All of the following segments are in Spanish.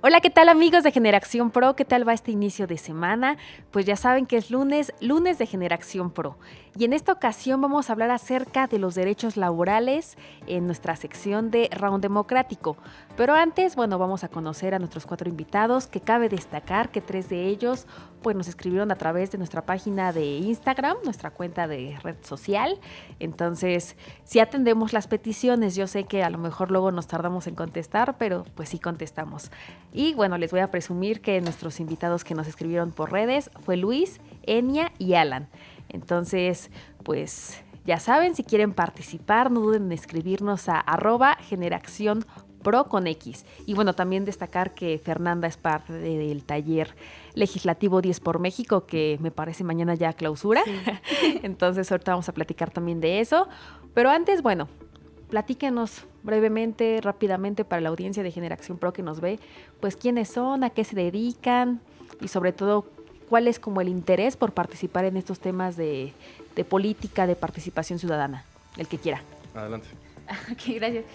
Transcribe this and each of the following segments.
Hola, ¿qué tal amigos de Generación Pro? ¿Qué tal va este inicio de semana? Pues ya saben que es lunes de Generación Pro. Y en esta ocasión vamos a hablar acerca de los derechos laborales en nuestra sección de Round Democrático. Pero antes, vamos a conocer a nuestros 4 invitados, que cabe destacar que 3 de ellos pues nos escribieron a través de nuestra página de Instagram, nuestra cuenta de red social. Entonces, sí atendemos las peticiones. Yo sé que a lo mejor luego nos tardamos en contestar, pero pues sí contestamos. Y les voy a presumir que nuestros invitados que nos escribieron por redes fue Luis, Enia y Alan. Entonces, pues ya saben, si quieren participar, no duden en escribirnos a @generacionpro con X. Y también destacar que Fernanda es parte del taller legislativo 10 por México, que me parece mañana ya clausura. Sí. Entonces ahorita vamos a platicar también de eso. Pero antes, platíquenos brevemente, rápidamente, para la audiencia de Generación Pro que nos ve, pues quiénes son, a qué se dedican y sobre todo cuál es como el interés por participar en estos temas de política, de participación ciudadana, el que quiera. Adelante. Ok, gracias.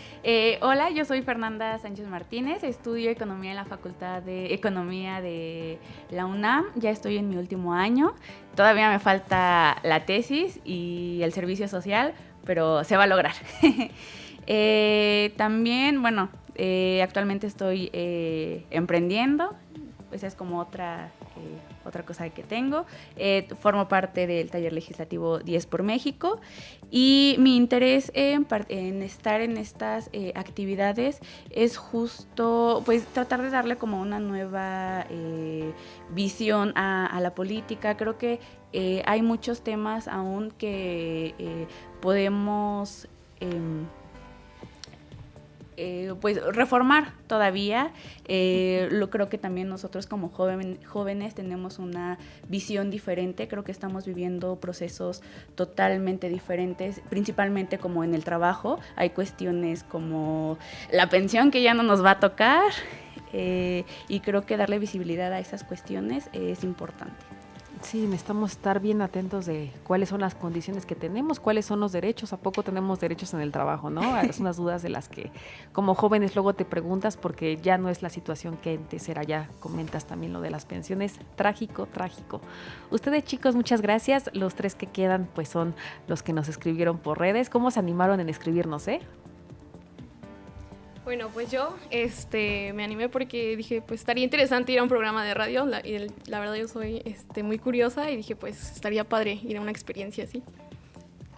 Hola, yo soy Fernanda Sánchez Martínez, estudio Economía en la Facultad de Economía de la UNAM, ya estoy en mi último año, todavía me falta la tesis y el servicio social, pero se va a lograr. También, actualmente estoy emprendiendo, esa es como otra cosa que tengo. Formo parte del taller legislativo 10 por México y mi interés en estar en estas actividades es justo pues tratar de darle como una nueva visión a la política. Creo que hay muchos temas aún que podemos pues reformar todavía. Creo que también nosotros como jóvenes tenemos una visión diferente. Creo que estamos viviendo procesos totalmente diferentes, principalmente como en el trabajo. Hay cuestiones como la pensión que ya no nos va a tocar, y creo que darle visibilidad a esas cuestiones es importante. Sí, necesitamos estar bien atentos de cuáles son las condiciones que tenemos, cuáles son los derechos, ¿a poco tenemos derechos en el trabajo, no? Es unas dudas de las que como jóvenes luego te preguntas porque ya no es la situación que antes era, ya comentas también lo de las pensiones, trágico. Ustedes chicos, muchas gracias, los 3 que quedan pues son los que nos escribieron por redes. ¿Cómo se animaron en escribirnos, Bueno, pues yo me animé porque dije, pues estaría interesante ir a un programa de radio, y la verdad yo soy muy curiosa y dije, pues estaría padre ir a una experiencia así.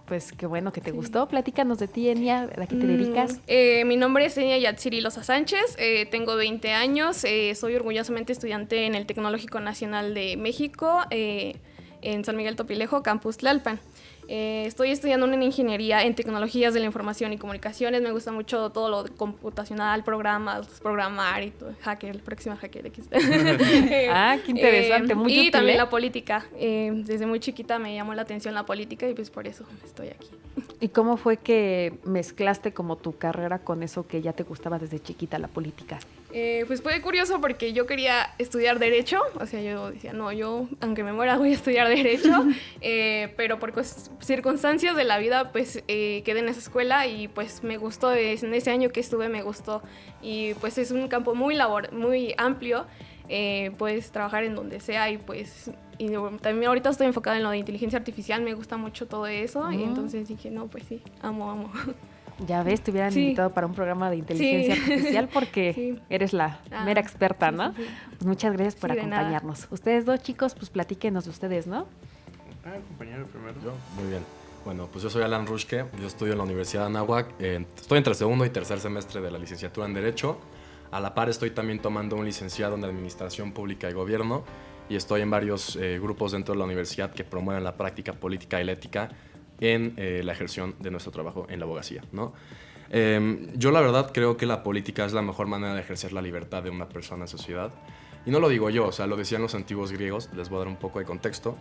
Pues qué bueno que te gustó. Platícanos de ti, Enia, ¿a qué te dedicas? Mi nombre es Enia Yatsiri Loza Sánchez, tengo 20 años, soy orgullosamente estudiante en el Tecnológico Nacional de México, en San Miguel Topilejo, Campus Tlalpan. Estoy estudiando una ingeniería en tecnologías de la información y comunicaciones. Me gusta mucho todo lo computacional, programar y todo, el próximo hacker. Qué interesante, muy útil. Y también la política. Desde muy chiquita me llamó la atención la política y pues por eso estoy aquí. ¿Y cómo fue que mezclaste como tu carrera con eso que ya te gustaba desde chiquita, la política? Pues fue curioso porque yo quería estudiar Derecho, o sea, yo decía, no, yo aunque me muera voy a estudiar Derecho, pero por circunstancias de la vida pues quedé en esa escuela y pues me gustó, en ese año que estuve me gustó y pues es un campo muy amplio, puedes trabajar en donde sea y pues y también ahorita estoy enfocada en lo de inteligencia artificial, me gusta mucho todo eso y entonces dije, no, pues sí, amo. Ya ves, te hubieran invitado para un programa de inteligencia artificial porque eres la mera experta, ¿no? Sí. Pues muchas gracias por acompañarnos. Ustedes 2 chicos, pues platíquenos de ustedes, ¿no? Compañero primero. Yo, muy bien. Bueno, pues yo soy Alan Rushke, yo estudio en la Universidad de Anáhuac, estoy entre el segundo y tercer semestre de la licenciatura en Derecho. A la par estoy también tomando un licenciado en Administración Pública y Gobierno y estoy en varios grupos dentro de la universidad que promueven la práctica política y la ética en la ejerción de nuestro trabajo en la abogacía, ¿no? Yo la verdad creo que la política es la mejor manera de ejercer la libertad de una persona en sociedad. Y no lo digo yo, o sea, lo decían los antiguos griegos, les voy a dar un poco de contexto.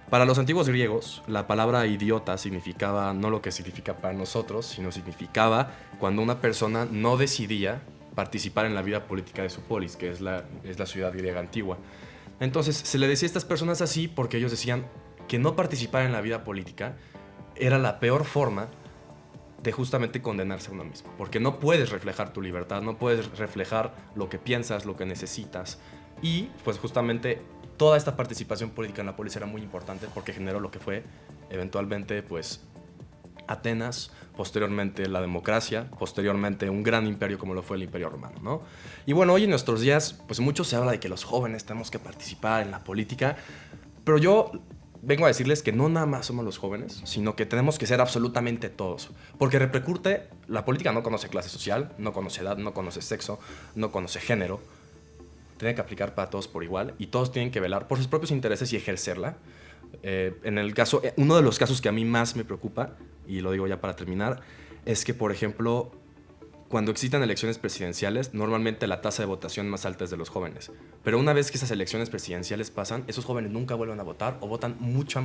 Para los antiguos griegos, la palabra idiota significaba no lo que significa para nosotros, sino significaba cuando una persona no decidía participar en la vida política de su polis, que es la ciudad griega antigua. Entonces, se le decía a estas personas así porque ellos decían que no participar en la vida política era la peor forma de justamente condenarse a uno mismo, porque no puedes reflejar tu libertad, no puedes reflejar lo que piensas, lo que necesitas, y pues justamente toda esta participación política en la polis era muy importante porque generó lo que fue eventualmente pues Atenas, posteriormente la democracia, posteriormente un gran imperio como lo fue el Imperio Romano, ¿no? Y bueno, hoy en nuestros días, pues mucho se habla de que los jóvenes tenemos que participar en la política, pero yo vengo a decirles que no nada más somos los jóvenes, sino que tenemos que ser absolutamente todos, porque repercute, la política no conoce clase social, no conoce edad, no conoce sexo, no conoce género, tiene que aplicar para todos por igual y todos tienen que velar por sus propios intereses y ejercerla. En el caso, uno de los casos que a mí más me preocupa, y lo digo ya para terminar, es que, por ejemplo, cuando existen elecciones presidenciales, normalmente la tasa de votación más alta es de los jóvenes. Pero una vez que esas elecciones presidenciales pasan, esos jóvenes nunca vuelven a votar o votan mucho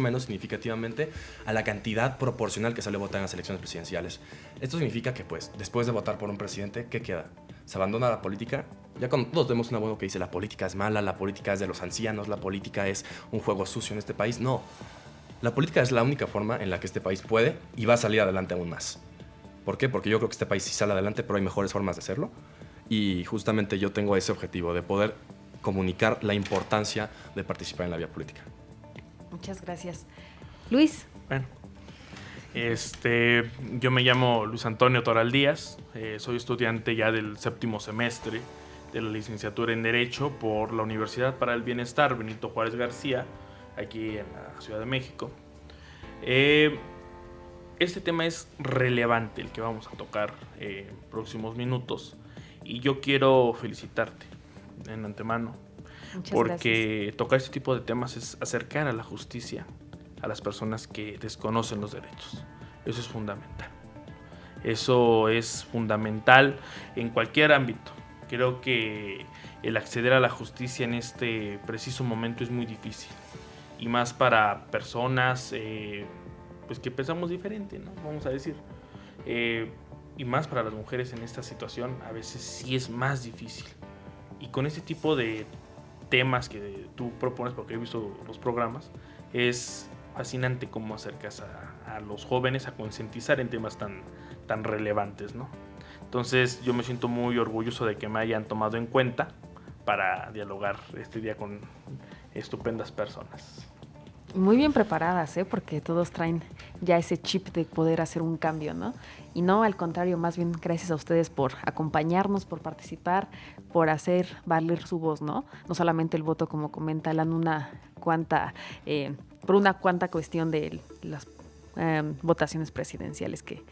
menos significativamente a la cantidad proporcional que sale a votar en las elecciones presidenciales. Esto significa que, pues, después de votar por un presidente, ¿qué queda? ¿Se abandona la política? Ya cuando todos vemos un abono que dice la política es mala, la política es de los ancianos, la política es un juego sucio en este país. No, la política es la única forma en la que este país puede y va a salir adelante aún más. ¿Por qué? Porque yo creo que este país sí sale adelante, pero hay mejores formas de hacerlo. Y justamente yo tengo ese objetivo de poder comunicar la importancia de participar en la vía política. Muchas gracias. Luis. Bueno, yo me llamo Luis Antonio Toral Díaz, soy estudiante ya del 7º semestre de la licenciatura en Derecho por la Universidad para el Bienestar Benito Juárez García, aquí en la Ciudad de México. Este tema es relevante, el que vamos a tocar en próximos minutos, y yo quiero felicitarte en antemano. Muchas porque gracias. tocar este tipo de temas es acercar a la justicia a las personas que desconocen los derechos. Eso es fundamental. Eso es fundamental en cualquier ámbito. Creo que el acceder a la justicia en este preciso momento es muy difícil. Y más para personas pues que pensamos diferente, ¿no? Vamos a decir. Y más para las mujeres en esta situación, a veces sí es más difícil. Y con este tipo de temas que tú propones, porque he visto los programas, es fascinante cómo acercas a los jóvenes a concientizar en temas tan relevantes, ¿no? Entonces yo me siento muy orgulloso de que me hayan tomado en cuenta para dialogar este día con estupendas personas. Muy bien preparadas, porque todos traen ya ese chip de poder hacer un cambio, ¿no? Y no, al contrario, más bien gracias a ustedes por acompañarnos, por participar, por hacer valer su voz, ¿no? No solamente el voto, como comenta Alan, por una cuanta cuestión de las votaciones presidenciales, que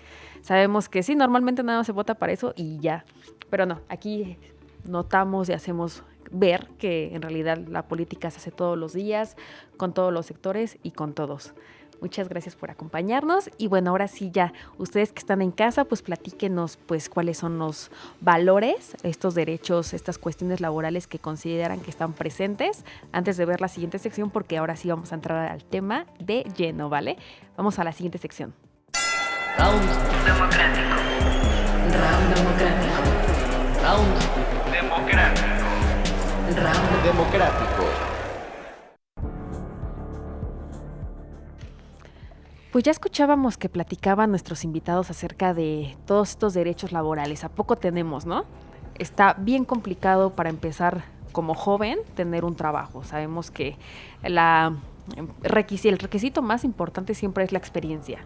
sabemos que sí, normalmente nada más se vota para eso y ya. Pero no, aquí notamos y hacemos ver que en realidad la política se hace todos los días, con todos los sectores y con todos. Muchas gracias por acompañarnos y bueno, ahora sí ya, ustedes que están en casa, pues platíquenos pues cuáles son los valores, estos derechos, estas cuestiones laborales que consideran que están presentes antes de ver la siguiente sección, porque ahora sí vamos a entrar al tema de lleno, ¿vale? Vamos a la siguiente sección. Round democrático. Round democrático. Round democrático. Round democrático. Pues ya escuchábamos que platicaban nuestros invitados acerca de todos estos derechos laborales. ¿A poco tenemos, no? Está bien complicado para empezar como joven tener un trabajo. Sabemos que el requisito más importante siempre es la experiencia.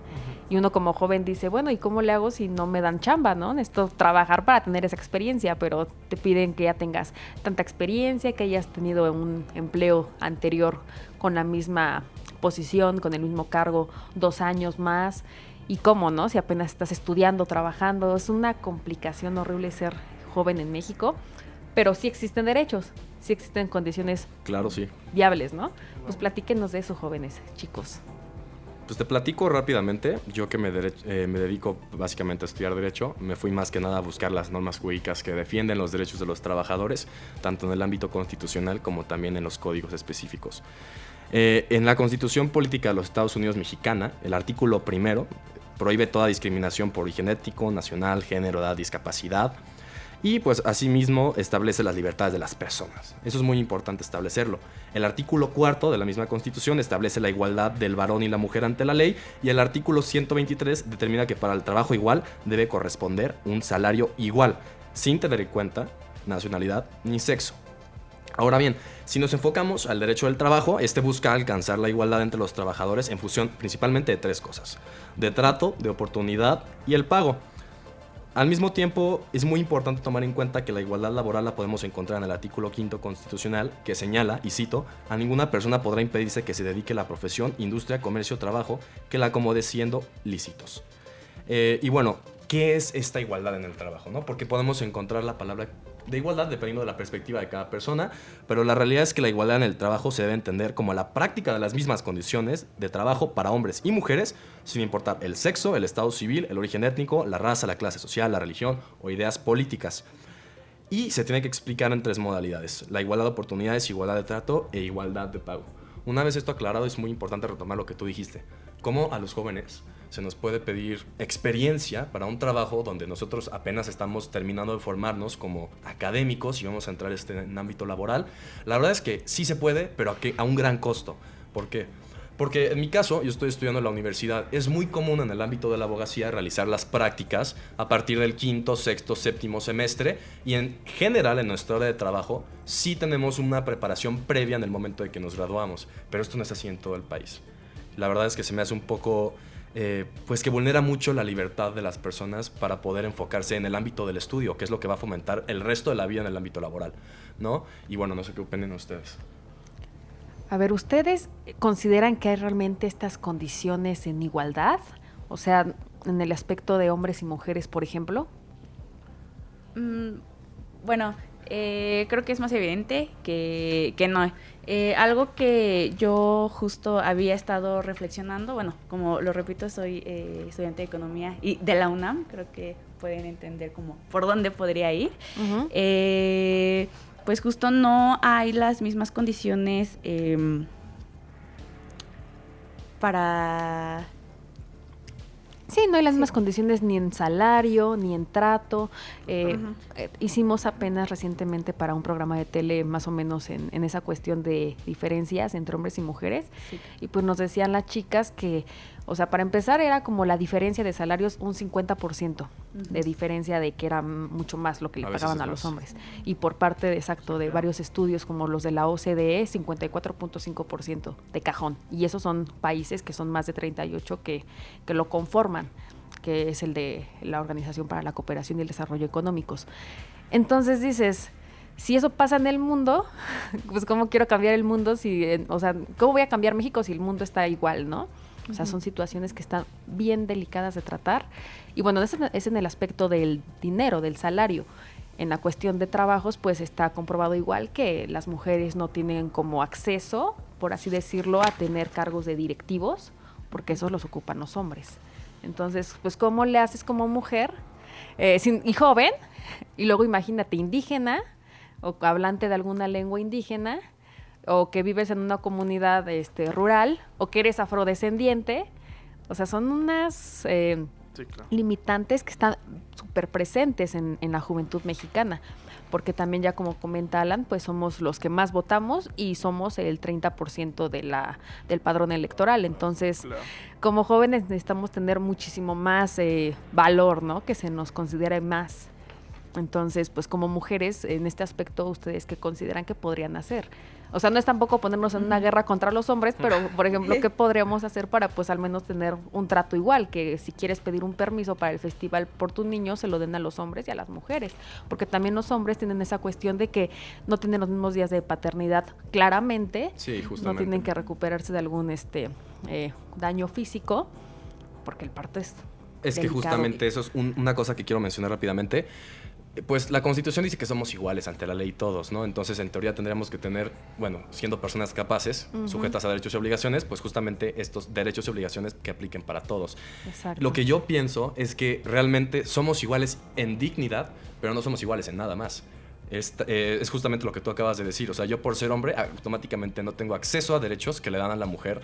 Y uno como joven dice, bueno, ¿y cómo le hago si no me dan chamba, no? Necesito trabajar para tener esa experiencia, pero te piden que ya tengas tanta experiencia, que hayas tenido un empleo anterior con la misma posición, con el mismo cargo, 2 años más. ¿Y cómo, no? Si apenas estás estudiando, trabajando. Es una complicación horrible ser joven en México, pero sí existen derechos, sí existen condiciones Claro, sí. viables, ¿no? Pues platíquenos de eso, jóvenes, chicos. Pues te platico rápidamente. Yo que me dedico básicamente a estudiar Derecho, me fui más que nada a buscar las normas jurídicas que defienden los derechos de los trabajadores, tanto en el ámbito constitucional como también en los códigos específicos. En la Constitución Política de los Estados Unidos Mexicana, el artículo 1 prohíbe toda discriminación por origen étnico, nacional, género, edad, discapacidad. Y pues asimismo establece las libertades de las personas. Eso es muy importante establecerlo. El artículo 4 de la misma Constitución establece la igualdad del varón y la mujer ante la ley, y el artículo 123 determina que para el trabajo igual debe corresponder un salario igual, sin tener en cuenta nacionalidad ni sexo. Ahora bien, si nos enfocamos al derecho del trabajo, este busca alcanzar la igualdad entre los trabajadores en función principalmente de 3 cosas: de trato, de oportunidad y el pago. Al mismo tiempo, es muy importante tomar en cuenta que la igualdad laboral la podemos encontrar en el artículo 5 constitucional, que señala, y cito: a ninguna persona podrá impedirse que se dedique a la profesión, industria, comercio o trabajo que la acomode siendo lícitos. Y bueno, ¿qué es esta igualdad en el trabajo, no? Porque podemos encontrar la palabra de igualdad dependiendo de la perspectiva de cada persona, pero la realidad es que la igualdad en el trabajo se debe entender como la práctica de las mismas condiciones de trabajo para hombres y mujeres, sin importar el sexo, el estado civil, el origen étnico, la raza, la clase social, la religión o ideas políticas. Y se tiene que explicar en 3 modalidades: la igualdad de oportunidades, igualdad de trato e igualdad de pago. Una vez esto aclarado, es muy importante retomar lo que tú dijiste: cómo a los jóvenes se nos puede pedir experiencia para un trabajo donde nosotros apenas estamos terminando de formarnos como académicos y vamos a entrar en ámbito laboral. La verdad es que sí se puede, pero a un gran costo. ¿Por qué? Porque en mi caso, yo estoy estudiando en la universidad. Es muy común en el ámbito de la abogacía realizar las prácticas a partir del 5º, 6º, 7º semestre, y en general en nuestra hora de trabajo sí tenemos una preparación previa en el momento de que nos graduamos, pero esto no es así en todo el país. La verdad es que se me hace un poco pues que vulnera mucho la libertad de las personas para poder enfocarse en el ámbito del estudio, que es lo que va a fomentar el resto de la vida en el ámbito laboral, ¿no? Y bueno, no sé qué opinen ustedes. A ver, ¿ustedes consideran que hay realmente estas condiciones en igualdad? O sea, en el aspecto de hombres y mujeres, por ejemplo. Bueno, creo que es más evidente que no. Algo que yo justo había estado reflexionando, bueno, como lo repito, soy estudiante de Economía y de la UNAM, creo que pueden entender como por dónde podría ir. Uh-huh. Pues justo no hay las mismas condiciones para... Sí, no hay las mismas condiciones ni en salario, ni en trato. Hicimos apenas recientemente para un programa de tele más o menos en esa cuestión de diferencias entre hombres y mujeres. Sí. Y pues nos decían las chicas que, o sea, para empezar era como la diferencia de salarios un 50% de diferencia, de que era mucho más lo que le pagaban a los hombres. Y por parte de, exacto, de varios estudios como los de la OCDE, 54.5% de cajón. Y esos son países que son más de 38 que lo conforman, que es el de la Organización para la Cooperación y el Desarrollo Económicos. Entonces dices, si eso pasa en el mundo, pues ¿cómo quiero cambiar el mundo? O sea, ¿cómo voy a cambiar México si el mundo está igual, no? O sea, son situaciones que están bien delicadas de tratar. Y bueno, eso es en el aspecto del dinero, del salario. En la cuestión de trabajos, pues está comprobado igual que las mujeres no tienen como acceso, por así decirlo, a tener cargos de directivos, porque esos los ocupan los hombres. Entonces, pues, ¿cómo le haces como mujer y joven? Y luego imagínate, indígena o hablante de alguna lengua indígena, o que vives en una comunidad rural, o que eres afrodescendiente. O sea, son unas Sí, claro. limitantes que están súper presentes en la juventud mexicana, porque también, ya como comenta Alan, pues somos los que más votamos y somos el 30% del padrón electoral. Entonces, Claro. como jóvenes necesitamos tener muchísimo más valor, ¿no? Que se nos considere más. Entonces, pues como mujeres, en este aspecto, ¿ustedes qué consideran que podrían hacer? O sea, no es tampoco ponernos en una guerra contra los hombres, pero, por ejemplo, ¿qué podríamos hacer para, pues, al menos tener un trato igual? Que si quieres pedir un permiso para el festival por tu niño, se lo den a los hombres y a las mujeres. Porque también los hombres tienen esa cuestión de que no tienen los mismos días de paternidad, claramente. Sí, No justamente. tienen que recuperarse de algún daño físico, porque el parto es Es que delicado. justamente eso es una cosa que quiero mencionar rápidamente. Pues la Constitución dice que somos iguales ante la ley todos, ¿no? Entonces, en teoría tendríamos que tener, bueno, siendo personas capaces, sujetas a derechos y obligaciones, pues justamente estos derechos y obligaciones que apliquen para todos. Exacto. Lo que yo pienso es que realmente somos iguales en dignidad, pero no somos iguales en nada más. Es justamente lo que tú acabas de decir. O sea, yo por ser hombre automáticamente no tengo acceso a derechos que le dan a la mujer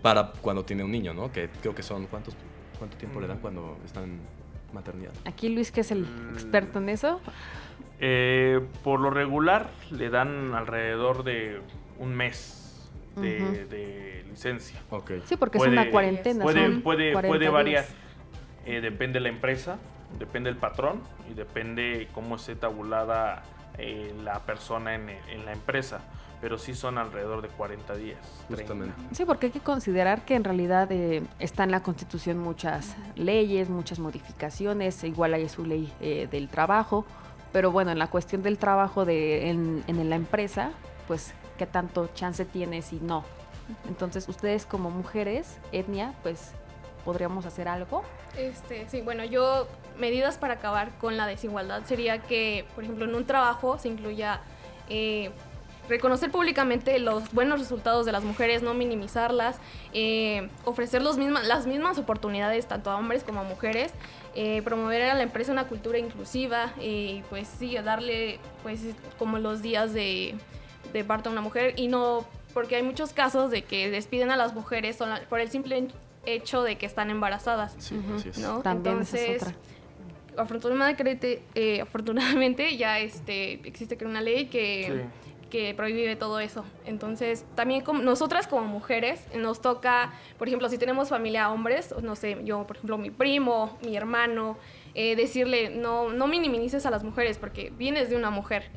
para cuando tiene un niño, ¿no? Que creo que son, ¿cuánto tiempo le dan cuando están maternidad. Aquí Luis, que es el experto en eso. Por lo regular le dan alrededor de un mes de licencia. Ok. Sí, porque es una cuarentena. son Puede 40 variar. días. Depende de la empresa, depende del patrón y depende cómo esté tabulada la persona en la empresa. Pero sí son alrededor de 40 días. 30. Justamente. Sí, porque hay que considerar que en realidad está en la Constitución muchas leyes, muchas modificaciones, igual hay su ley del trabajo, pero bueno, en la cuestión del trabajo en la empresa, pues qué tanto chance tiene si no. Entonces, ustedes como mujeres, etnia, pues podríamos hacer algo. Sí, bueno, medidas para acabar con la desigualdad sería que, por ejemplo, en un trabajo se incluya reconocer públicamente los buenos resultados de las mujeres, no minimizarlas, ofrecer las mismas oportunidades tanto a hombres como a mujeres, promover a la empresa una cultura inclusiva y pues sí, darle pues como los días de parto a una mujer y no, porque hay muchos casos de que despiden a las mujeres por el simple hecho de que están embarazadas. Sí, así es. ¿No? También Entonces, esa es otra. afortunadamente ya existe una ley que prohíbe todo eso. Entonces, también nosotras como mujeres nos toca, por ejemplo, si tenemos familia hombres, no sé, yo, por ejemplo, mi primo, mi hermano, decirle, no minimices a las mujeres porque vienes de una mujer.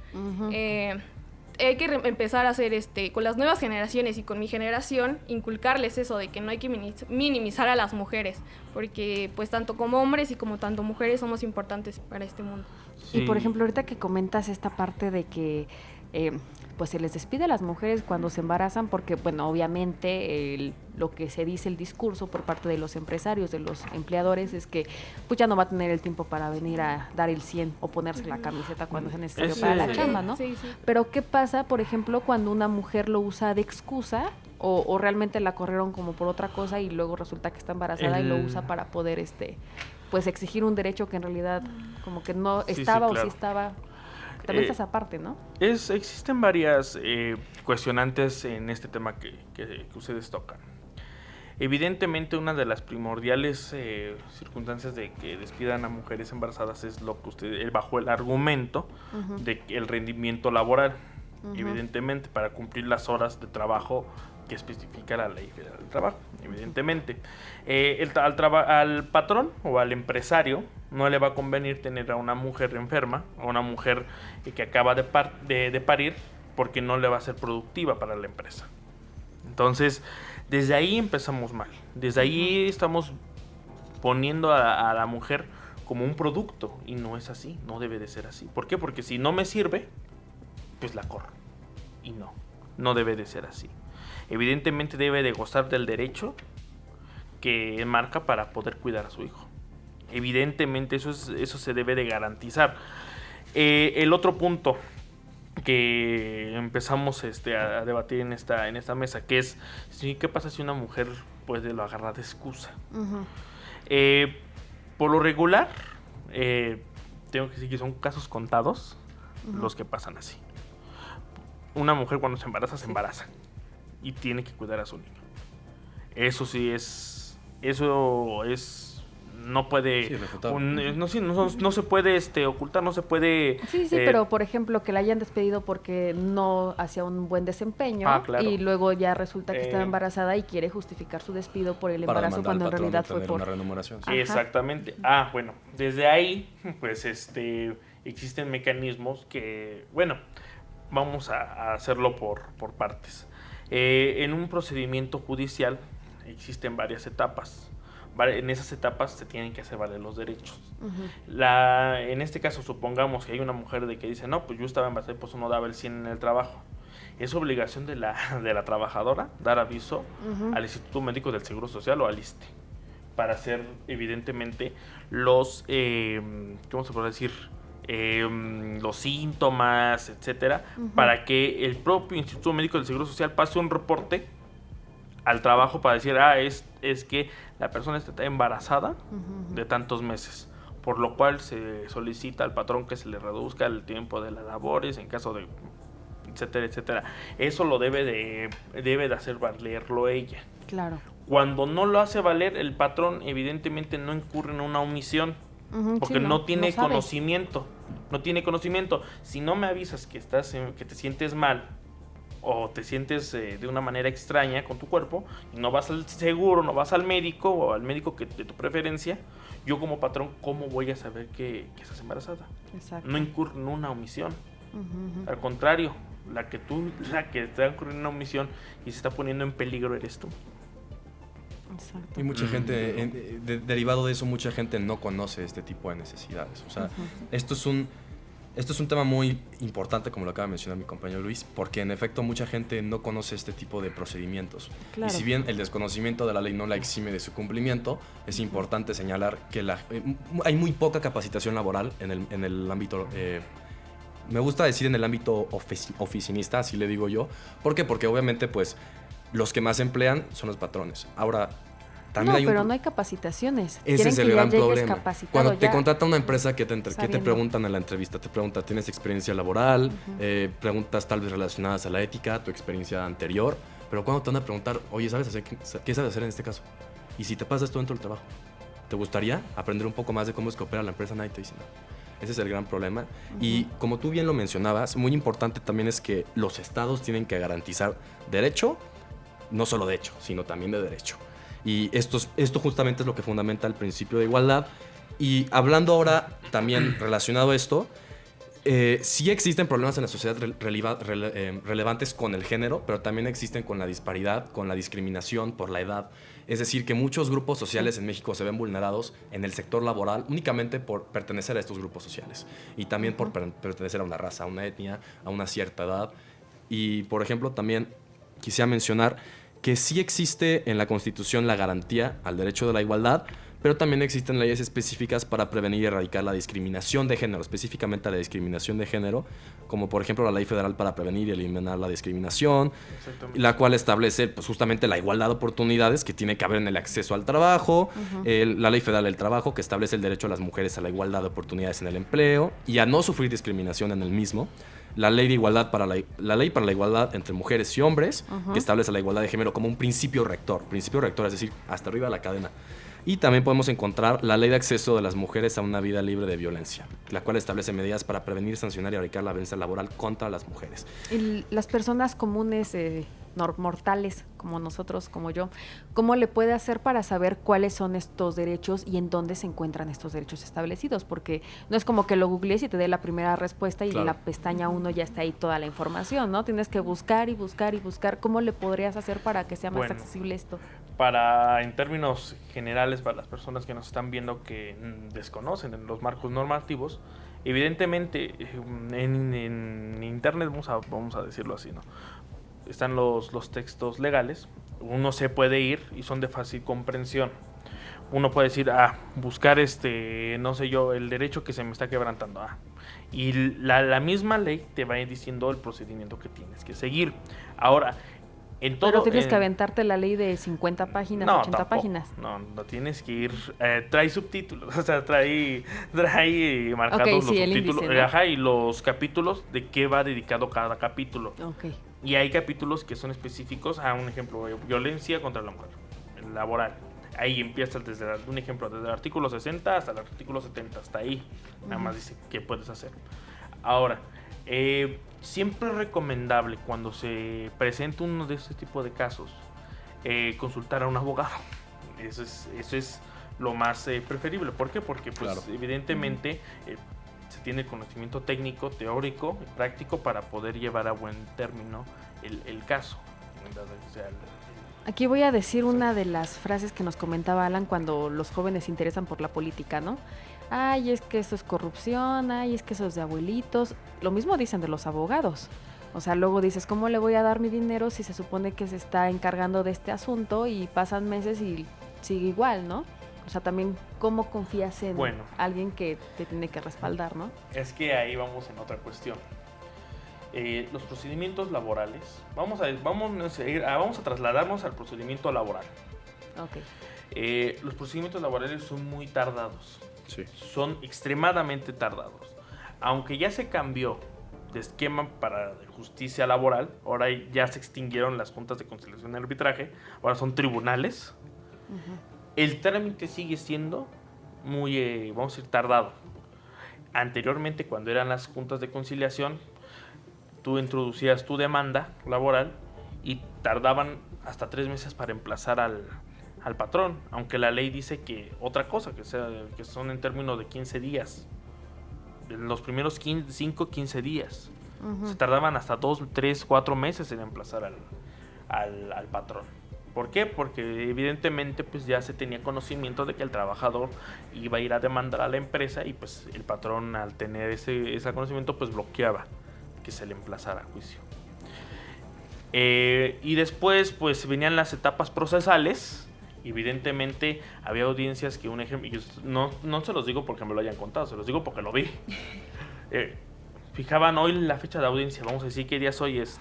Hay que empezar a hacer con las nuevas generaciones y con mi generación, inculcarles eso de que no hay que minimizar a las mujeres, porque pues tanto como hombres y como tanto mujeres somos importantes para este mundo. Y por ejemplo, ahorita que comentas esta parte de que pues se les despide a las mujeres cuando se embarazan porque, bueno, obviamente lo que se dice el discurso por parte de los empresarios, de los empleadores, es que pues ya no va a tener el tiempo para venir a dar el 100 o ponerse la camiseta cuando sea necesario para la chamba, ¿no? Sí. Pero ¿qué pasa, por ejemplo, cuando una mujer lo usa de excusa o realmente la corrieron como por otra cosa y luego resulta que está embarazada y lo usa para poder pues exigir un derecho que en realidad como que no estaba claro. o sí estaba? También está esa parte, ¿no? Existen varias cuestionantes en este tema que ustedes tocan. Evidentemente, una de las primordiales circunstancias de que despidan a mujeres embarazadas es lo que bajo el argumento de que el rendimiento laboral. Evidentemente, para cumplir las horas de trabajo que especifica la Ley Federal del Trabajo, evidentemente. Al patrón o al empresario no le va a convenir tener a una mujer enferma, a una mujer que acaba de parir, porque no le va a ser productiva para la empresa. Entonces, desde ahí empezamos mal. Desde ahí estamos poniendo a la mujer como un producto, y no es así, no debe de ser así. ¿Por qué? Porque si no me sirve, pues la corro. Y no debe de ser así. Evidentemente debe de gozar del derecho que marca para poder cuidar a su hijo. Evidentemente eso se debe de garantizar. El otro punto que empezamos a debatir en esta mesa, que es ¿qué pasa si una mujer puede lo agarrar de excusa? Por lo regular, tengo que decir que son casos contados los que pasan así. Una mujer cuando se embaraza y tiene que cuidar a su niño. Eso no puede, no se puede ocultar, no se puede. Sí, pero por ejemplo que la hayan despedido porque no hacía un buen desempeño claro. Y luego ya resulta que estaba embarazada y quiere justificar su despido por el embarazo cuando en realidad fue por una remuneración. Ajá. Exactamente. Bueno, desde ahí pues existen mecanismos que, bueno, vamos a hacerlo por partes. En un procedimiento judicial existen varias etapas. En esas etapas se tienen que hacer valer los derechos. En este caso, supongamos que hay una mujer que dice, no, pues yo estaba embarazada y pues no daba el 100 en el trabajo. Es obligación de la trabajadora dar aviso al Instituto Médico del Seguro Social o al ISSSTE para hacer, evidentemente, los, ¿cómo se puede decir? Los síntomas, etcétera, para que el propio Instituto Médico del Seguro Social pase un reporte al trabajo para decir, es que la persona está embarazada de tantos meses, por lo cual se solicita al patrón que se le reduzca el tiempo de las labores en caso de etcétera, etcétera. Eso lo debe de hacer valerlo ella. Claro. Cuando no lo hace valer, el patrón evidentemente no incurre en una omisión. Ujú, porque sí, no tiene sabe. conocimiento. No tiene conocimiento. Si no me avisas que que te sientes mal o te sientes de una manera extraña con tu cuerpo y no vas al seguro, no vas al médico o al médico de tu preferencia, yo como patrón, ¿cómo voy a saber que estás embarazada? Exacto. No incurre en una omisión. Ujú, ujú. Al contrario, la que está ocurriendo una omisión y se está poniendo en peligro eres tú. Exacto. Y mucha gente, derivado de eso, mucha gente no conoce este tipo de necesidades. O sea, esto es un tema muy importante, como lo acaba de mencionar mi compañero Luis, porque en efecto mucha gente no conoce este tipo de procedimientos. Claro. Y si bien el desconocimiento de la ley no la exime de su cumplimiento, es importante señalar que hay muy poca capacitación laboral en el ámbito... me gusta decir en el ámbito oficinista, así le digo yo. ¿Por qué? Porque obviamente pues los que más emplean son los patrones. Ahora, también No, hay pero no hay capacitaciones. ese Quieren es el que gran ya llegues problema. capacitado, Cuando te ya contrata una empresa, ¿qué te sabiendo. preguntan en la entrevista? Te pregunta, ¿tienes experiencia laboral? Preguntas tal vez relacionadas a la ética, tu experiencia anterior. Pero cuando te van a preguntar, oye, ¿qué sabes hacer en este caso? Y si te pasas todo dentro del trabajo, ¿te gustaría aprender un poco más de cómo es que opera la empresa? Nadie te dice nada. Ese es el gran problema. Y como tú bien lo mencionabas, muy importante también es que los estados tienen que garantizar derecho, no solo de hecho, sino también de derecho. Y esto justamente es lo que fundamenta el principio de igualdad. Y hablando ahora también relacionado a esto, sí existen problemas en la sociedad relevantes con el género, pero también existen con la disparidad, con la discriminación por la edad. Es decir, que muchos grupos sociales en México se ven vulnerados en el sector laboral únicamente por pertenecer a estos grupos sociales. Y también por pertenecer a una raza, a una etnia, a una cierta edad. Y, por ejemplo, también quisiera mencionar que sí existe en la Constitución la garantía al derecho de la igualdad, pero también existen leyes específicas para prevenir y erradicar la discriminación de género, específicamente la discriminación de género, como por ejemplo la Ley Federal para Prevenir y Eliminar la Discriminación, la cual establece pues, justamente la igualdad de oportunidades que tiene que haber en el acceso al trabajo, la Ley Federal del Trabajo, que establece el derecho a las mujeres a la igualdad de oportunidades en el empleo y a no sufrir discriminación en el mismo. La ley de igualdad la ley para la igualdad entre mujeres y hombres, que establece la igualdad de género como un principio rector, es decir, hasta arriba de la cadena. Y también podemos encontrar la ley de acceso de las mujeres a una vida libre de violencia, la cual establece medidas para prevenir, sancionar y erradicar la violencia laboral contra las mujeres. Y las personas comunes, mortales, como nosotros, como yo, ¿cómo le puede hacer para saber cuáles son estos derechos y en dónde se encuentran estos derechos establecidos? Porque no es como que lo googlees y te dé la primera respuesta y Claro. en la pestaña 1 ya está ahí toda la información, ¿no? Tienes que buscar y buscar y buscar. ¿Cómo le podrías hacer para que sea más accesible esto? En términos generales, para las personas que nos están viendo que desconocen los marcos normativos, evidentemente en internet, vamos a decirlo así, ¿no? Están los textos legales, uno se puede ir y son de fácil comprensión. Uno puede decir, buscar no sé yo, el derecho que se me está quebrantando. Y la misma ley te va a ir diciendo el procedimiento que tienes que seguir. Ahora, Pero tienes que aventarte la ley de 50 páginas, 80 tampoco. páginas. No tienes que ir, trae subtítulos, o sea, trae marcados los sí, el subtítulos, índice, ¿no? y los capítulos de qué va dedicado cada capítulo. Ok. Y hay capítulos que son específicos a un ejemplo, violencia contra la mujer, laboral. Ahí empiezas un ejemplo, desde el artículo 60 hasta el artículo 70, hasta ahí. Nada más dice qué puedes hacer. Ahora, siempre es recomendable cuando se presenta uno de este tipo de casos, consultar a un abogado. Eso es lo más preferible. ¿Por qué? Porque pues, Claro. evidentemente se tiene conocimiento técnico, teórico y práctico para poder llevar a buen término el caso. O sea, Aquí voy a decir una de las frases que nos comentaba Alan cuando los jóvenes se interesan por la política, ¿no? Ay, es que eso es corrupción, ay, es que eso es de abuelitos. Lo mismo dicen de los abogados. O sea, luego dices, ¿cómo le voy a dar mi dinero si se supone que se está encargando de este asunto y pasan meses y sigue igual, ¿no? O sea, también, ¿cómo confías en alguien que te tiene que respaldar, no? Es que ahí vamos en otra cuestión. Los procedimientos laborales, vamos a trasladarnos al procedimiento laboral. Ok. Los procedimientos laborales son muy tardados. Sí. Son extremadamente tardados. Aunque ya se cambió de esquema para justicia laboral, ahora ya se extinguieron las juntas de conciliación y arbitraje, ahora son tribunales. El trámite sigue siendo muy vamos a decir, tardado. Anteriormente, cuando eran las juntas de conciliación, tú introducías tu demanda laboral y tardaban hasta 3 meses para emplazar al patrón, aunque la ley dice que otra cosa, que son en términos de 15 días. En los primeros 15 días. Se tardaban hasta 2, 3, 4 meses en emplazar al patrón. ¿Por qué? Porque evidentemente pues ya se tenía conocimiento de que el trabajador iba a ir a demandar a la empresa y pues el patrón, al tener ese conocimiento, pues bloqueaba que se le emplazara a juicio. Y después pues venían las etapas procesales. Evidentemente había audiencias que, un ejemplo, yo no se los digo porque me lo hayan contado, se los digo porque lo vi. Fijaban hoy la fecha de audiencia, vamos a decir qué día es hoy, es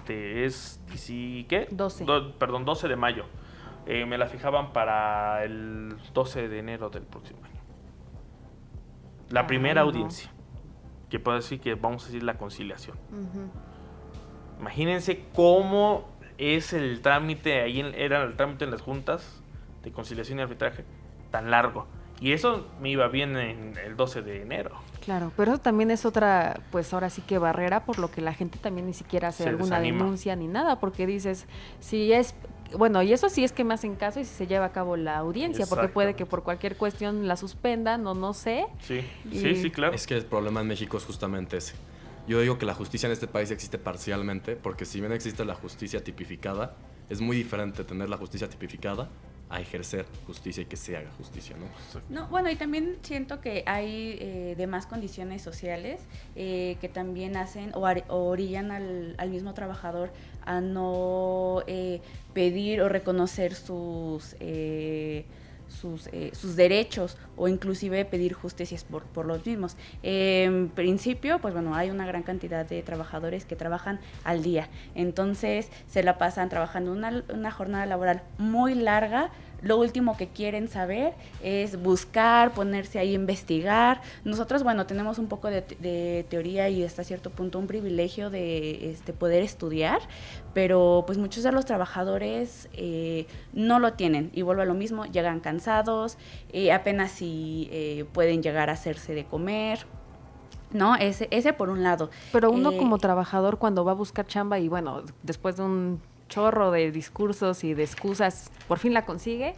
¿qué? 12. 12 de mayo. Me la fijaban para el 12 de enero del próximo año. La primera audiencia, que puedo decir que vamos a decir la conciliación. Imagínense cómo es el trámite, era el trámite en las juntas de conciliación y arbitraje, tan largo. Y eso me iba bien en el 12 de enero. Claro, pero eso también es otra, pues ahora sí que barrera, por lo que la gente también ni siquiera hace alguna denuncia ni nada, porque dices, si es, bueno, y eso sí es que me hacen caso y si se lleva a cabo la audiencia, porque puede que por cualquier cuestión la suspendan o no sé. Sí, sí, claro. Es que el problema en México es justamente ese. Yo digo que la justicia en este país existe parcialmente, porque si bien existe la justicia tipificada, es muy diferente tener la justicia tipificada a ejercer justicia y que se haga justicia, ¿no? No, bueno, y también siento que hay demás condiciones sociales que también hacen o orillan al mismo trabajador a no pedir o reconocer sus derechos o inclusive pedir justicias por los mismos. En principio, pues bueno, hay una gran cantidad de trabajadores que trabajan al día, entonces se la pasan trabajando una jornada laboral muy larga. Lo último que quieren saber es buscar, ponerse ahí a investigar. Nosotros, bueno, tenemos un poco de teoría y hasta cierto punto un privilegio de poder estudiar, pero pues muchos de los trabajadores no lo tienen y vuelvo a lo mismo, llegan cansados, apenas si pueden llegar a hacerse de comer. ¿No? Ese por un lado. Pero uno como trabajador cuando va a buscar chamba y bueno, después de un chorro de discursos y de excusas, por fin la consigue,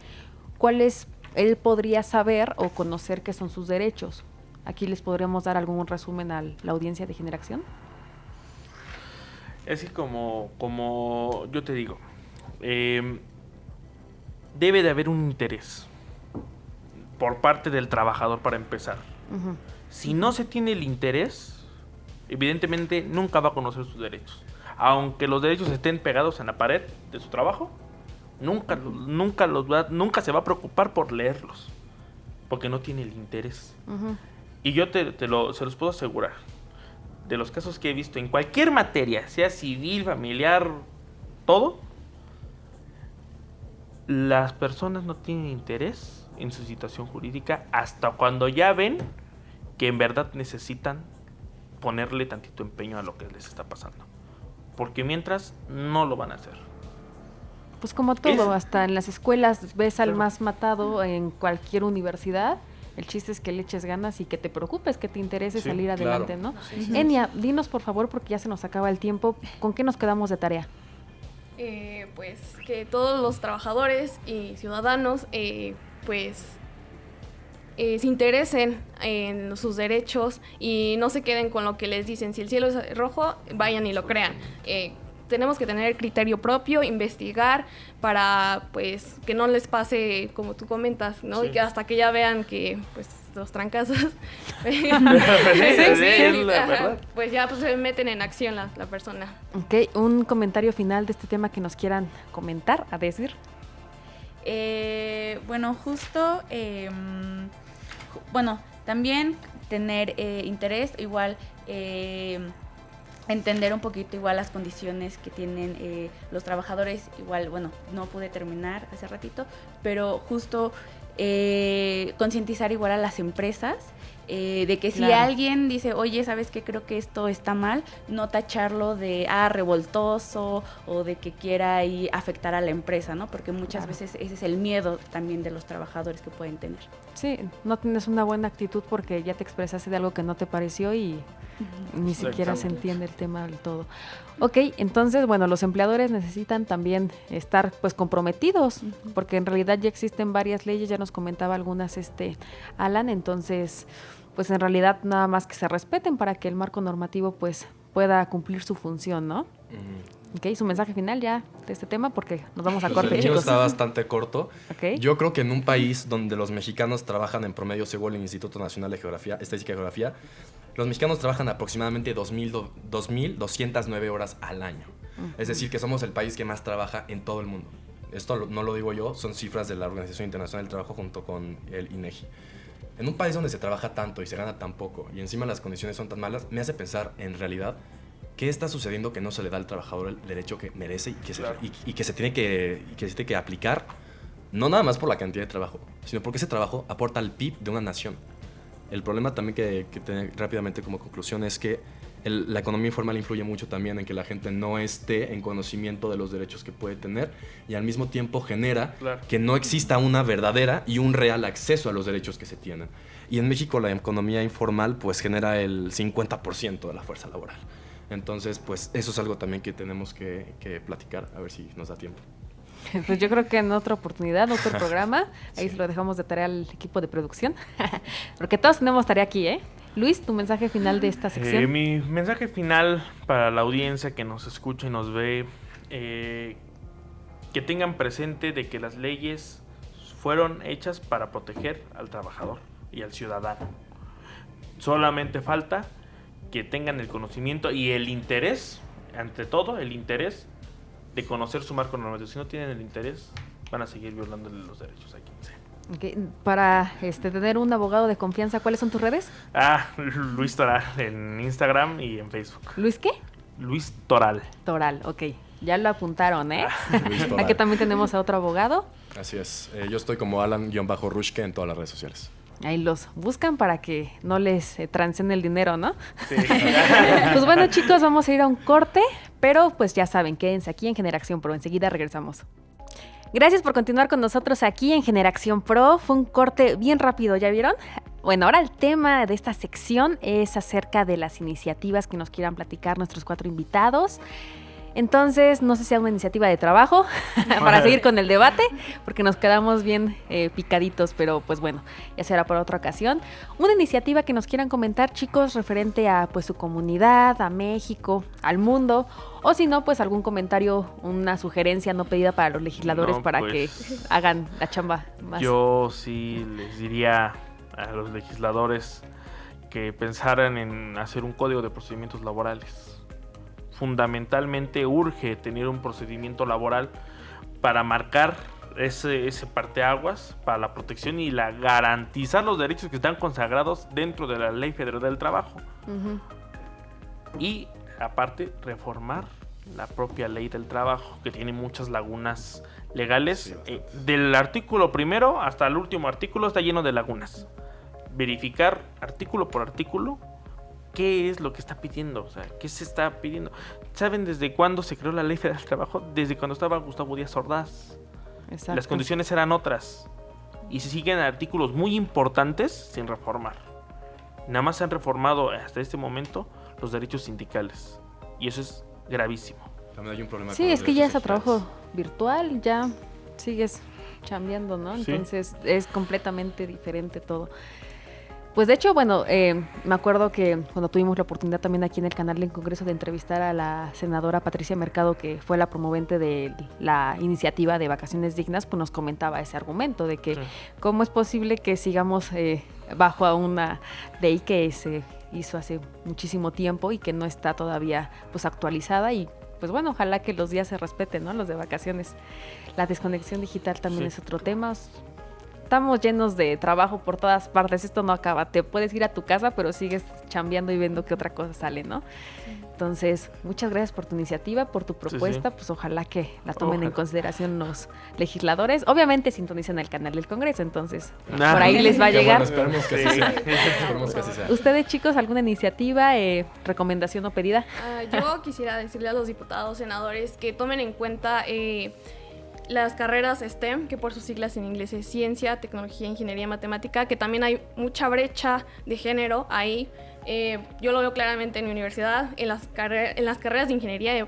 ¿cuáles él podría saber o conocer qué son sus derechos? Aquí les podríamos dar algún resumen a la audiencia de generación. Es que como yo te digo, debe de haber un interés por parte del trabajador para empezar. Si no se tiene el interés, evidentemente nunca va a conocer sus derechos. Aunque los derechos estén pegados en la pared de su trabajo, nunca se va a preocupar por leerlos, porque no tiene el interés. Y yo se los puedo asegurar, de los casos que he visto en cualquier materia, sea civil, familiar, todo, las personas no tienen interés en su situación jurídica hasta cuando ya ven que en verdad necesitan ponerle tantito empeño a lo que les está pasando. Porque mientras no lo van a hacer. Pues como todo, hasta en las escuelas ves al más matado en cualquier universidad. El chiste es que le eches ganas y que te preocupes, que te interese salir adelante, ¿no? Sí. Enia, dinos por favor, porque ya se nos acaba el tiempo, ¿con qué nos quedamos de tarea? Pues que todos los trabajadores y ciudadanos se interesen en sus derechos y no se queden con lo que les dicen. Si el cielo es rojo, vayan y lo crean. Tenemos que tener criterio propio, investigar para pues que no les pase como tú comentas, ¿no? Sí. Y que hasta que ya vean que pues los trancazos pues ya pues se meten en acción la persona. Ok, un comentario final de este tema que nos quieran comentar, a decir. Bueno, justo, bueno, también tener interés, igual entender un poquito igual las condiciones que tienen los trabajadores, igual, bueno, no pude terminar hace ratito, pero justo concientizar igual a las empresas de que si Claro. alguien dice, oye, ¿sabes qué? Creo que esto está mal, no tacharlo de, revoltoso o de que quiera ahí afectar a la empresa, ¿no? Porque muchas Claro. veces ese es el miedo también de los trabajadores que pueden tener. Sí, no tienes una buena actitud porque ya te expresaste de algo que no te pareció y ni siquiera se entiende el tema del todo. Ok, entonces, bueno, los empleadores necesitan también estar pues comprometidos, porque en realidad ya existen varias leyes, ya nos comentaba algunas Alan, entonces pues en realidad nada más que se respeten para que el marco normativo pues pueda cumplir su función, ¿no? Ok, su mensaje final ya de este tema porque nos vamos a Pues corte, el mío chicos. está bastante corto. Ok. Yo creo que en un país donde los mexicanos trabajan en promedio, según el Instituto Nacional de Geografía, Estadística y Geografía, los mexicanos trabajan aproximadamente 2.209 horas al año. Es decir, que somos el país que más trabaja en todo el mundo. Esto no lo digo yo, son cifras de la Organización Internacional del Trabajo junto con el INEGI. En un país donde se trabaja tanto y se gana tan poco y encima las condiciones son tan malas, me hace pensar en realidad qué está sucediendo que no se le da al trabajador el derecho que merece y que se tiene que aplicar, no nada más por la cantidad de trabajo, sino porque ese trabajo aporta al PIB de una nación. El problema también que tener rápidamente como conclusión es que la economía informal influye mucho también en que la gente no esté en conocimiento de los derechos que puede tener y al mismo tiempo genera que no exista una verdadera y un real acceso a los derechos que se tienen. Y en México la economía informal pues genera el 50% de la fuerza laboral. Entonces pues eso es algo también que tenemos que platicar, a ver si nos da tiempo. Pues yo creo que en otra oportunidad, otro programa, ahí se lo dejamos de tarea al equipo de producción, porque todos tenemos tarea aquí, ¿eh? Luis, tu mensaje final de esta sección. Mi mensaje final para la audiencia que nos escucha y nos ve, que tengan presente de que las leyes fueron hechas para proteger al trabajador y al ciudadano. Solamente falta que tengan el conocimiento y el interés, ante todo, el interés de conocer su marco normativo. Si no tienen el interés, van a seguir violándole los derechos a quien sea. Okay. Para tener un abogado de confianza, ¿cuáles son tus redes? Luis Toral en Instagram y en Facebook. ¿Luis qué? Luis Toral. Toral, ok. Ya lo apuntaron, ¿eh? Luis Toral. Aquí también tenemos a otro abogado. Así es. Yo estoy como Alan-Rushke en todas las redes sociales. Ahí los buscan para que no les transeen el dinero, ¿no? Sí. Pues bueno, chicos, vamos a ir a un corte, pero pues ya saben, quédense aquí en Generación Pro. Enseguida regresamos. Gracias por continuar con nosotros aquí en Generación Pro. Fue un corte bien rápido, ¿ya vieron? Bueno, ahora el tema de esta sección es acerca de las iniciativas que nos quieran platicar nuestros 4 invitados. Entonces, no sé si sea una iniciativa de trabajo para seguir con el debate, porque nos quedamos bien picaditos, pero pues bueno, ya será por otra ocasión. Una iniciativa que nos quieran comentar, chicos, referente a pues su comunidad, a México, al mundo, o si no, pues algún comentario, una sugerencia no pedida para los legisladores para pues, que hagan la chamba más. Yo sí les diría a los legisladores que pensaran en hacer un código de procedimientos laborales. Fundamentalmente urge tener un procedimiento laboral para marcar ese parteaguas para la protección y garantizar los derechos que están consagrados dentro de la Ley Federal del Trabajo. Uh-huh. Y aparte reformar la propia Ley del Trabajo, que tiene muchas lagunas legales. Sí, Del artículo primero hasta el último artículo está lleno de lagunas. Verificar artículo por artículo qué es lo que está pidiendo, o sea, qué se está pidiendo. ¿Saben desde cuándo se creó la Ley Federal del Trabajo? Desde cuando estaba Gustavo Díaz Ordaz. Exacto. Las condiciones eran otras. Y se siguen artículos muy importantes sin reformar. Nada más se han reformado hasta este momento los derechos sindicales. Y eso es gravísimo. También hay un problema Sí, con es los que ya es derechos a trabajo sociales. virtual, ya sigues chambeando, ¿no? Sí. Entonces es completamente diferente todo. Pues de hecho, bueno, me acuerdo que cuando tuvimos la oportunidad también aquí en el canal del Congreso de entrevistar a la senadora Patricia Mercado, que fue la promovente de la iniciativa de vacaciones dignas, pues nos comentaba ese argumento de que Sí. cómo es posible que sigamos bajo a una ley que se hizo hace muchísimo tiempo y que no está todavía pues actualizada y pues bueno, ojalá que los días se respeten, ¿no? Los de vacaciones. La desconexión digital también Sí. es otro tema. estamos llenos de trabajo por todas partes, esto no acaba. Te puedes ir a tu casa, pero sigues chambeando y viendo qué otra cosa sale, ¿no? Entonces, muchas gracias por tu iniciativa, por tu propuesta, pues ojalá que la tomen en consideración los legisladores. Obviamente sintonizan el canal del Congreso, entonces por ahí les va a llegar. Bueno, esperemos que así sea. Esperemos que así sea. Ustedes, chicos, ¿alguna iniciativa, recomendación o pedida? Yo quisiera decirle a los diputados, senadores, que tomen en cuenta las carreras STEM, que por sus siglas en inglés es Ciencia, Tecnología, Ingeniería, Matemática, que también hay mucha brecha de género ahí. Yo lo veo claramente en mi universidad, en las carreras de ingeniería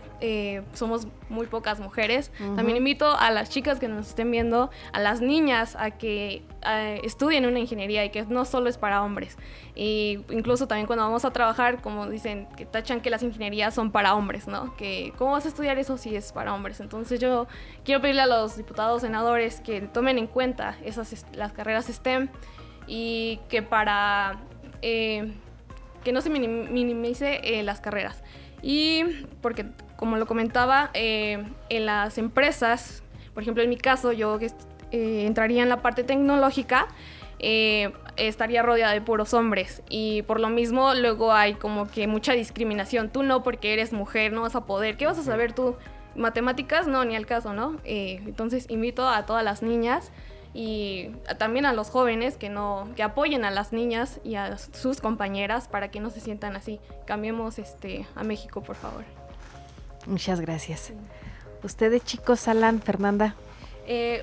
somos muy pocas mujeres. También invito a las chicas que nos estén viendo, a las niñas, a que estudien una ingeniería y que no solo es para hombres. Y incluso también cuando vamos a trabajar, como dicen, que tachan que las ingenierías son para hombres, ¿no? Que ¿cómo vas a estudiar eso si es para hombres? Entonces yo quiero pedirle a los diputados, senadores, que tomen en cuenta las carreras STEM y que que no se minimice las carreras. Y porque, como lo comentaba, en las empresas, por ejemplo, en mi caso, yo entraría en la parte tecnológica, estaría rodeada de puros hombres. Y por lo mismo, luego hay como que mucha discriminación. Tú no, porque eres mujer, no vas a poder. ¿Qué vas a saber tú? Matemáticas, no, ni al caso, ¿no? Entonces, invito a todas las niñas y también a los jóvenes que apoyen a las niñas y a sus compañeras para que no se sientan así. Cambiemos a México, por favor. Muchas gracias. Ustedes, chicos, Alan, Fernanda.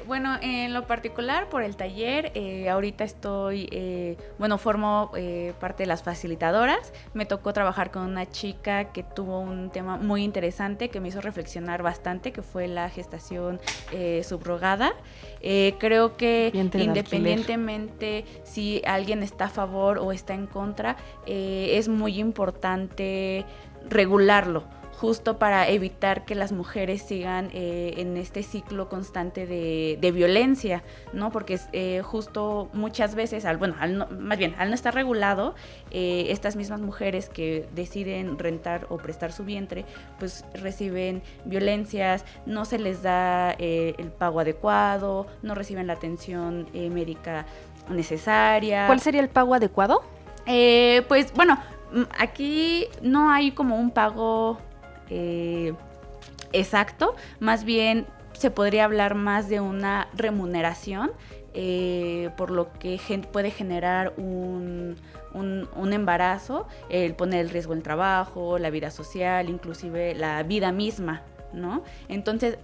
Bueno, en lo particular por el taller, ahorita estoy, formo parte de las facilitadoras. Me tocó trabajar con una chica que tuvo un tema muy interesante que me hizo reflexionar bastante, que fue la gestación subrogada. Creo que independientemente si alguien está a favor o está en contra, es muy importante regularlo, justo para evitar que las mujeres sigan en este ciclo constante de violencia, ¿no? Porque justo muchas veces, al no estar regulado, estas mismas mujeres que deciden rentar o prestar su vientre, pues reciben violencias, no se les da el pago adecuado, no reciben la atención médica necesaria. ¿Cuál sería el pago adecuado? Aquí no hay como un pago exacto, más bien se podría hablar más de una remuneración, por lo que puede generar un embarazo, el poner el riesgo en el trabajo, la vida social, inclusive la vida misma, ¿no? Entonces,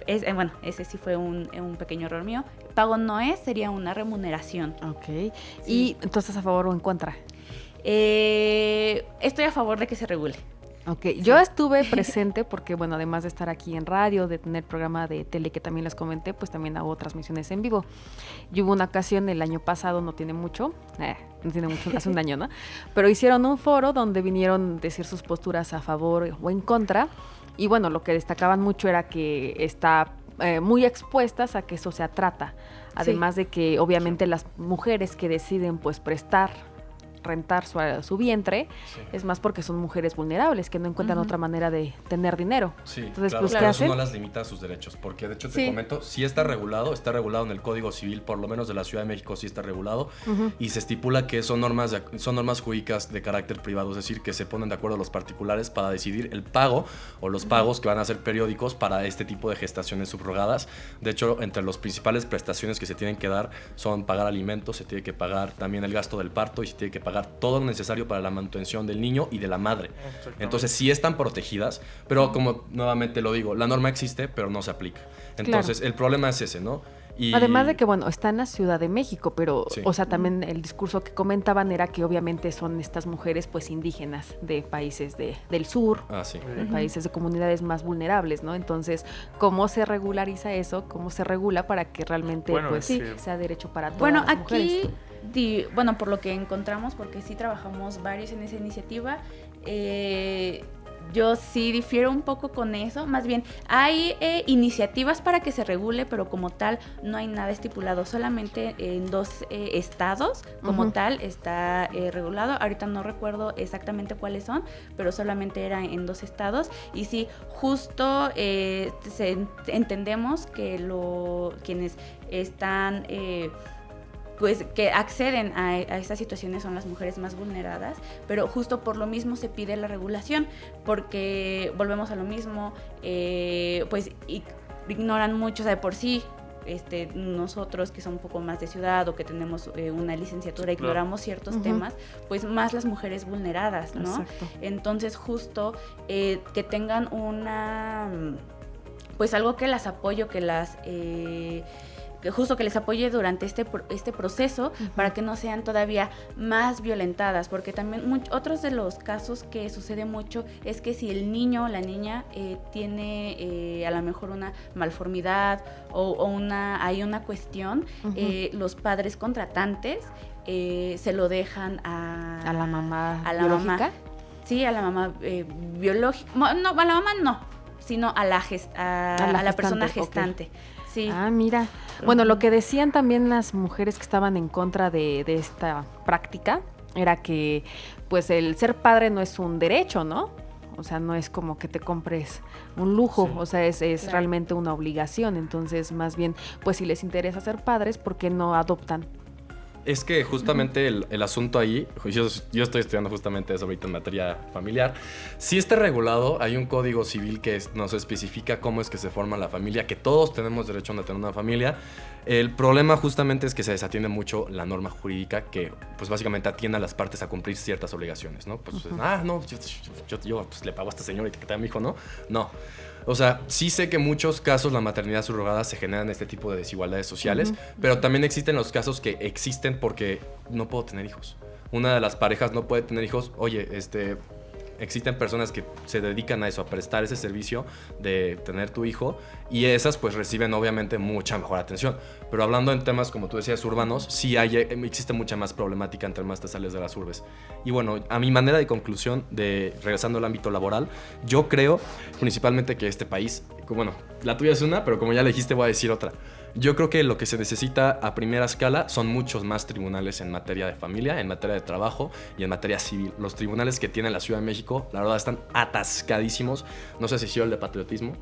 ese sí fue un pequeño error mío. Pago no sería una remuneración. Ok. Sí. ¿Y entonces estás a favor o en contra? Estoy a favor de que se regule. Ok, sí. Yo estuve presente porque, además de estar aquí en radio, de tener programa de tele que también les comenté, pues también hago transmisiones en vivo. Y hubo una ocasión el año pasado, no tiene mucho, hace un año, ¿no? Pero hicieron un foro donde vinieron a decir sus posturas a favor o en contra. Y lo que destacaban mucho era que está muy expuestas a que eso sea trata. Además de que obviamente las mujeres que deciden pues rentar su vientre, es más porque son mujeres vulnerables que no encuentran otra manera de tener dinero. Sí, entonces, claro, ¿qué hacen? Eso no las limita a sus derechos, porque de hecho te comento, sí está regulado en el Código Civil, por lo menos de la Ciudad de México sí está regulado, y se estipula que son normas jurídicas de carácter privado, es decir, que se ponen de acuerdo los particulares para decidir el pago o los pagos que van a ser periódicos para este tipo de gestaciones subrogadas. De hecho, entre las principales prestaciones que se tienen que dar son pagar alimentos, se tiene que pagar también el gasto del parto y se tiene que pagar todo lo necesario para la manutención del niño y de la madre. Entonces sí están protegidas, pero como nuevamente lo digo, la norma existe, pero no se aplica. Entonces el problema es ese, ¿no? Y además de que, está en la Ciudad de México, pero, también el discurso que comentaban era que obviamente son estas mujeres, pues, indígenas de países del sur, de países de comunidades más vulnerables, ¿no? Entonces, ¿cómo se regulariza eso? ¿Cómo se regula para que realmente, sea derecho para todas las mujeres? Por lo que encontramos, porque sí trabajamos varios en esa iniciativa, yo sí difiero un poco con eso. Más bien, hay iniciativas para que se regule, pero como tal no hay nada estipulado. Solamente en 2 estados como tal está regulado. Ahorita no recuerdo exactamente cuáles son, pero solamente era en 2 estados. Y sí, justo entendemos que quienes están pues que acceden a estas situaciones son las mujeres más vulneradas, pero justo por lo mismo se pide la regulación, porque volvemos a lo mismo, pues ignoran mucho, o sea, de por sí. Nosotros que somos un poco más de ciudad o que tenemos una licenciatura, sí, claro, ignoramos ciertos temas, pues más las mujeres vulneradas, ¿no? Exacto. Entonces justo que tengan pues algo que las apoye, que justo que les apoye durante este proceso para que no sean todavía más violentadas, porque también otros de los casos que sucede mucho es que si el niño o la niña tiene a lo mejor una malformidad o hay una cuestión, los padres contratantes se lo dejan a la mamá a la biológica. mamá, sí, a la mamá biológica, no, a la mamá no, sino a la persona gestante. Okay. Sí. Ah, mira. Bueno, lo que decían también las mujeres que estaban en contra de esta práctica era que pues el ser padre no es un derecho, ¿no? O sea, no es como que te compres un lujo, Sí. o sea, es Claro. realmente una obligación. Entonces, más bien, pues si les interesa ser padres, ¿por qué no adoptan? Es que justamente el asunto ahí, yo estoy estudiando justamente eso ahorita en materia familiar, si está regulado, hay un código civil que nos especifica cómo es que se forma la familia, que todos tenemos derecho a tener una familia. El problema justamente es que se desatiende mucho la norma jurídica que pues básicamente atiende a las partes a cumplir ciertas obligaciones, ¿no? Pues, no, yo pues, le pago a esta señora y que tenga mi hijo, ¿no? No. O sea, sí sé que en muchos casos la maternidad subrogada se generan este tipo de desigualdades sociales, pero también existen los casos que existen porque no puedo tener hijos. Una de las parejas no puede tener hijos, oye, existen personas que se dedican a eso, a prestar ese servicio de tener tu hijo, y esas pues reciben obviamente mucha mejor atención. Pero hablando en temas, como tú decías, urbanos, sí existe mucha más problemática entre más te sales de las urbes. Y bueno, a mi manera de conclusión, regresando al ámbito laboral, yo creo principalmente que este país, bueno, la tuya es una, pero como ya le dijiste voy a decir otra. Yo creo que lo que se necesita a primera escala son muchos más tribunales en materia de familia, en materia de trabajo y en materia civil. Los tribunales que tiene la Ciudad de México, la verdad, están atascadísimos. No sé si sido el de patriotismo.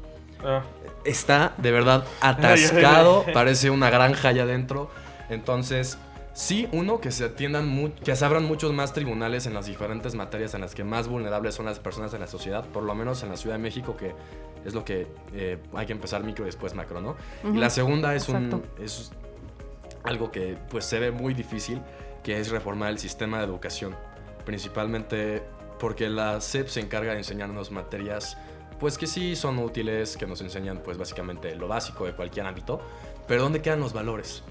Está de verdad atascado, parece una granja allá adentro. Entonces, sí, que se atiendan, que se abran muchos más tribunales en las diferentes materias en las que más vulnerables son las personas en la sociedad, por lo menos en la Ciudad de México, que es lo que hay que empezar micro y después macro, ¿no? Y la segunda es algo que pues se ve muy difícil, que es reformar el sistema de educación, principalmente porque la SEP se encarga de enseñarnos materias pues que sí son útiles, que nos enseñan pues básicamente lo básico de cualquier ámbito, pero ¿dónde quedan los valores?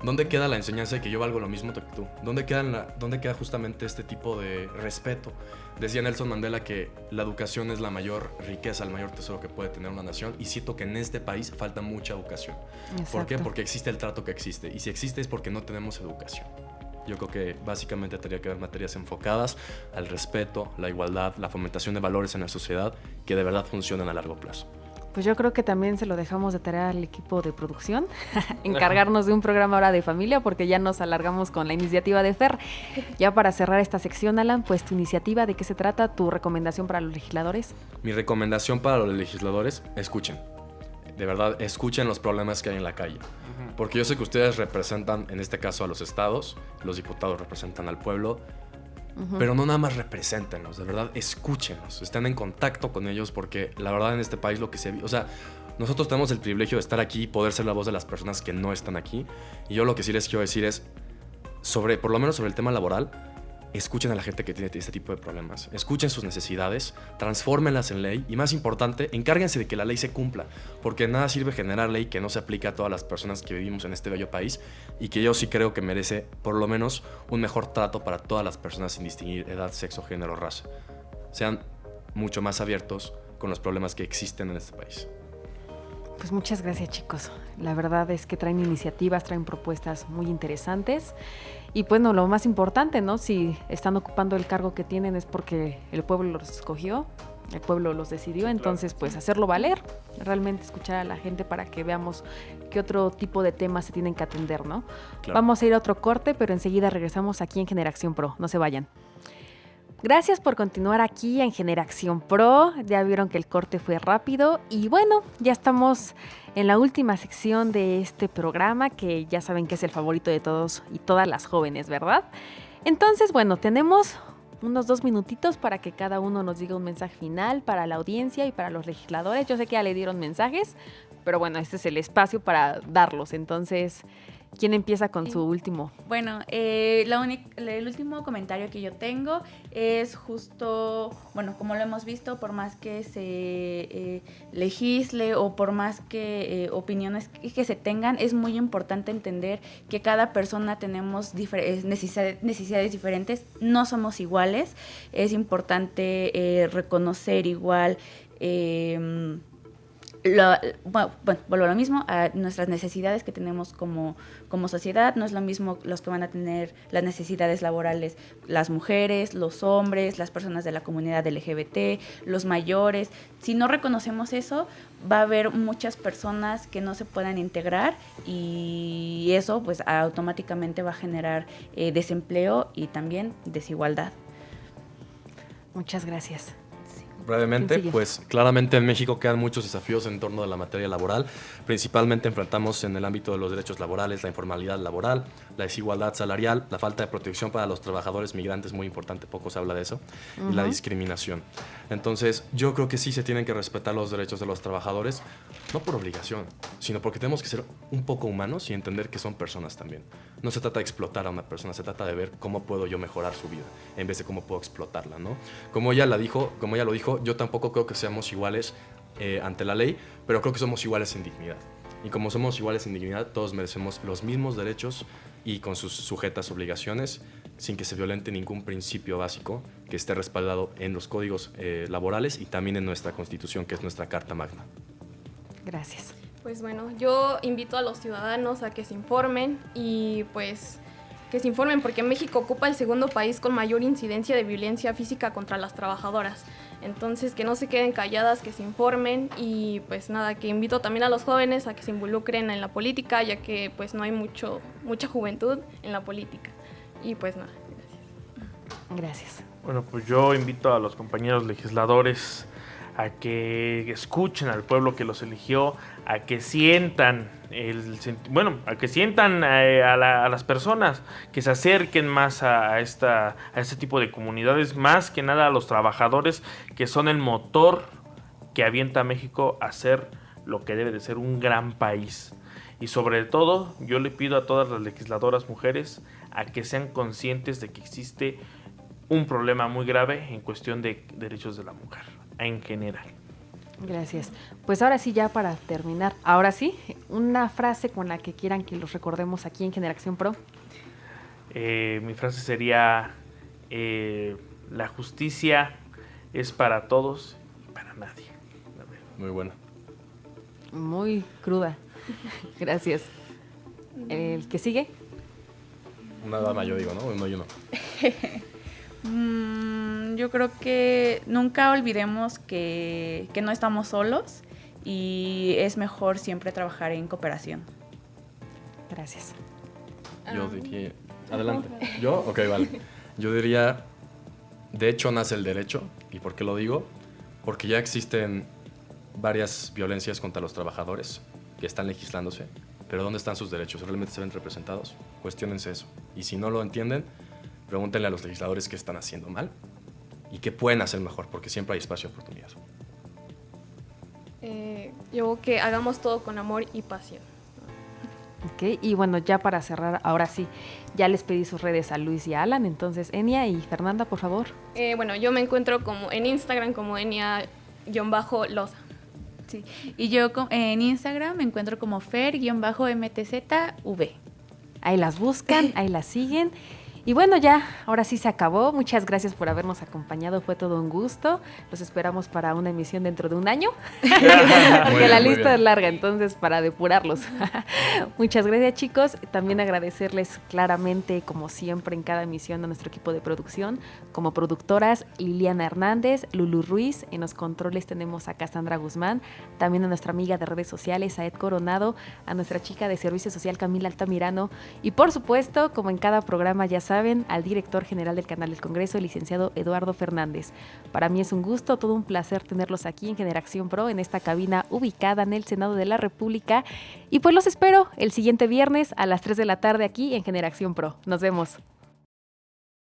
¿Dónde queda la enseñanza de que yo valgo lo mismo que tú? ¿Dónde queda justamente este tipo de respeto? Decía Nelson Mandela que la educación es la mayor riqueza, el mayor tesoro que puede tener una nación, y siento que en este país falta mucha educación. Exacto. ¿Por qué? Porque existe el trato que existe, y si existe es porque no tenemos educación. Yo creo que básicamente tendría que haber materias enfocadas al respeto, la igualdad, la fomentación de valores en la sociedad que de verdad funcionan a largo plazo. Pues yo creo que también se lo dejamos de tarea al equipo de producción, encargarnos de un programa ahora de familia, porque ya nos alargamos con la iniciativa de Fer. Ya para cerrar esta sección, Alan, pues tu iniciativa, ¿de qué se trata? ¿Tu recomendación para los legisladores? Mi recomendación para los legisladores, escuchen. De verdad, escuchen los problemas que hay en la calle. Porque yo sé que ustedes representan, en este caso, a los estados, los diputados representan al pueblo, pero no nada más represéntenlos, de verdad, escúchenlos, estén en contacto con ellos, porque la verdad en este país lo que se vive, o sea, nosotros tenemos el privilegio de estar aquí y poder ser la voz de las personas que no están aquí, y yo lo que sí les quiero decir es, por lo menos sobre el tema laboral, escuchen a la gente que tiene este tipo de problemas, escuchen sus necesidades, transfórmenlas en ley, y más importante, encárguense de que la ley se cumpla, porque de nada sirve generar ley que no se aplica a todas las personas que vivimos en este bello país, y que yo sí creo que merece por lo menos un mejor trato para todas las personas sin distinguir edad, sexo, género, raza. Sean mucho más abiertos con los problemas que existen en este país. Pues muchas gracias, chicos. La verdad es que traen iniciativas, traen propuestas muy interesantes. Y bueno, lo más importante, ¿no? Si están ocupando el cargo que tienen es porque el pueblo los escogió, el pueblo los decidió. Entonces, pues hacerlo valer, realmente escuchar a la gente para que veamos qué otro tipo de temas se tienen que atender, ¿no? Claro. Vamos a ir a otro corte, pero enseguida regresamos aquí en Generación Pro. No se vayan. Gracias por continuar aquí en Generación Pro. Ya vieron que el corte fue rápido y bueno, ya estamos en la última sección de este programa que ya saben que es el favorito de todos y todas las jóvenes, ¿verdad? Entonces, bueno, tenemos unos 2 minutitos para que cada uno nos diga un mensaje final para la audiencia y para los legisladores. Yo sé que ya le dieron mensajes, pero bueno, este es el espacio para darlos. Entonces, ¿quién empieza con su último? Bueno, el último comentario que yo tengo es justo, bueno, como lo hemos visto, por más que se legisle o por más que opiniones que se tengan, es muy importante entender que cada persona tenemos necesidades diferentes, no somos iguales, es importante reconocer igual. Bueno, vuelvo a lo mismo, a nuestras necesidades que tenemos como sociedad. No es lo mismo los que van a tener las necesidades laborales, las mujeres, los hombres, las personas de la comunidad LGBT, los mayores. Si no reconocemos eso, va a haber muchas personas que no se puedan integrar y eso pues automáticamente va a generar desempleo y también desigualdad. Muchas gracias. Brevemente, pues claramente en México quedan muchos desafíos en torno de la materia laboral. Principalmente enfrentamos en el ámbito de los derechos laborales la informalidad laboral, la desigualdad salarial, la falta de protección para los trabajadores migrantes, muy importante, poco se habla de eso, y la discriminación. Entonces, yo creo que sí se tienen que respetar los derechos de los trabajadores, no por obligación, sino porque tenemos que ser un poco humanos y entender que son personas también. No se trata de explotar a una persona, se trata de ver cómo puedo yo mejorar su vida, en vez de cómo puedo explotarla, ¿no? Como ella lo dijo, yo tampoco creo que seamos iguales ante la ley, pero creo que somos iguales en dignidad. Y como somos iguales en dignidad, todos merecemos los mismos derechos y con sus sujetas obligaciones, sin que se violente ningún principio básico que esté respaldado en los códigos laborales y también en nuestra Constitución, que es nuestra Carta Magna. Gracias. Pues bueno, yo invito a los ciudadanos a que se informen y pues que se informen porque México ocupa el segundo país con mayor incidencia de violencia física contra las trabajadoras. Entonces, que no se queden calladas, que se informen y pues nada, que invito también a los jóvenes a que se involucren en la política, ya que pues no hay mucha juventud en la política. Y pues nada, gracias. Gracias. Bueno, pues yo invito a los compañeros legisladores a que escuchen al pueblo que los eligió, a que sientan a las personas, que se acerquen más a este tipo de comunidades, más que nada a los trabajadores, que son el motor que avienta a México a ser lo que debe de ser un gran país. Y sobre todo, yo le pido a todas las legisladoras mujeres a que sean conscientes de que existe un problema muy grave en cuestión de derechos de la mujer en general. Gracias. Pues ahora sí, ya para terminar, ahora sí, una frase con la que quieran que los recordemos aquí en Generación Pro. Mi frase sería, la justicia es para todos y para nadie. Muy buena. Muy cruda. Gracias. ¿El que sigue? Una dama, yo digo, ¿no? Uno y uno. Yo creo que nunca olvidemos que no estamos solos y es mejor siempre trabajar en cooperación. Gracias. Yo diría... Adelante. ¿Yo? Ok, vale. Yo diría, de hecho nace el derecho. ¿Y por qué lo digo? Porque ya existen varias violencias contra los trabajadores que están legislándose, pero ¿dónde están sus derechos? ¿Realmente se ven representados? Cuestiónense eso. Y si no lo entienden, pregúntenle a los legisladores qué están haciendo mal y qué pueden hacer mejor, porque siempre hay espacio de oportunidad. Yo que hagamos todo con amor y pasión. Ok, y bueno, ya para cerrar, ahora sí, ya les pedí sus redes a Luis y a Alan, entonces Enia y Fernanda, por favor. Bueno, yo me encuentro en Instagram como Enia_Loza. Sí. Y yo en Instagram me encuentro como Fer_MTZV. Ahí las buscan, ahí las siguen. Y bueno, ya, ahora sí se acabó. Muchas gracias por habernos acompañado. Fue todo un gusto. Los esperamos para una emisión dentro de un año. Porque la lista es larga, entonces para depurarlos. Muchas gracias, chicos. También agradecerles claramente, como siempre, en cada emisión a nuestro equipo de producción. Como productoras, Liliana Hernández, Lulu Ruiz. En los controles tenemos a Cassandra Guzmán. También a nuestra amiga de redes sociales, a Ed Coronado. A nuestra chica de servicio social, Camila Altamirano. Y por supuesto, como en cada programa, ya saben, saben, al director general del canal del Congreso, el licenciado Eduardo Fernández. Para mí es un gusto, todo un placer tenerlos aquí en Generación Pro, en esta cabina ubicada en el Senado de la República. Y pues los espero el siguiente viernes a las 3 de la tarde aquí en Generación Pro. Nos vemos.